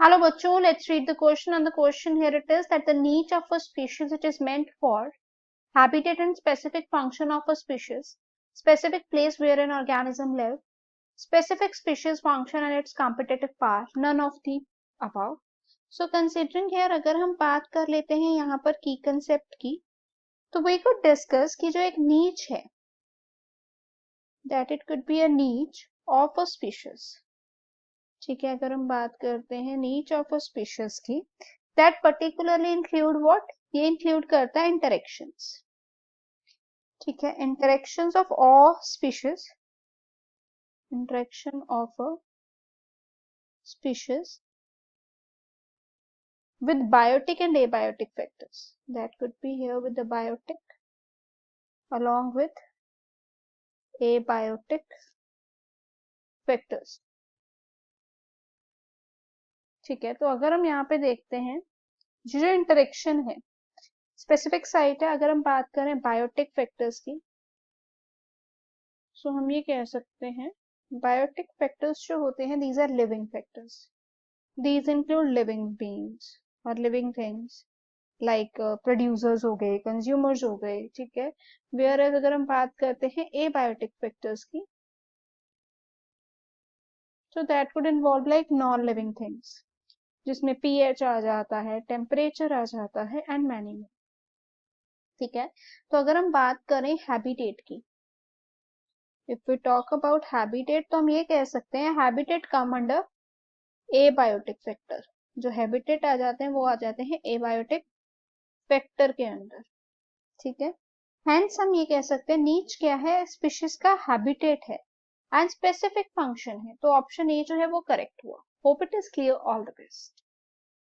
Hello बच्चों, let's read the question. And the question here it is that the niche of a species it is meant for habitat and specific function of a species, specific place where an organism live, specific species function and its competitive power, none of the above. So considering here अगर हम बात कर लेते हैं यहाँ पर की concept की, तो we could discuss कि जो एक niche है, that it could be a niche of a species. ठीक है, अगर हम बात करते हैं नीच ऑफ अ स्पीशीज की, दैट पर्टिकुलरली इंक्लूड व्हाट, ये इंक्लूड करता है इंटरेक्शंस. ठीक है, interactions of all species, interaction of a species with biotic and abiotic factors. That could be here with the biotic along with abiotic factors. ठीक है, तो अगर हम यहाँ पे देखते हैं जो इंटरेक्शन है, स्पेसिफिक साइट है, अगर हम बात करें बायोटिक फैक्टर्स की, सो हम ये कह सकते हैं बायोटिक फैक्टर्स जो होते हैं these are living factors. These include living beings और लिविंग थिंग्स लाइक प्रोड्यूसर्स हो गए, कंज्यूमर्स हो गए. ठीक है, वेयर एज अगर हम बात करते हैं एबायोटिक फैक्टर्स की, so that would involve like non living things जिसमें पीएच आ जाता है, टेम्परेचर आ जाता है एंड मैनी मोर. ठीक है, तो अगर हम बात करें हैबिटेट की, if we talk about habitat, तो हम ये कह सकते हैं habitat come under abiotic factor. जो हैबिटेट आ जाते हैं वो आ जाते हैं एबायोटिक फैक्टर के अंदर. ठीक है, हेंस हम ये कह सकते हैं नीच क्या है, स्पीशीज का हैबिटेट है एंड स्पेसिफिक फंक्शन है. तो ऑप्शन ए जो है वो करेक्ट हुआ. Hope it is clear. All the best.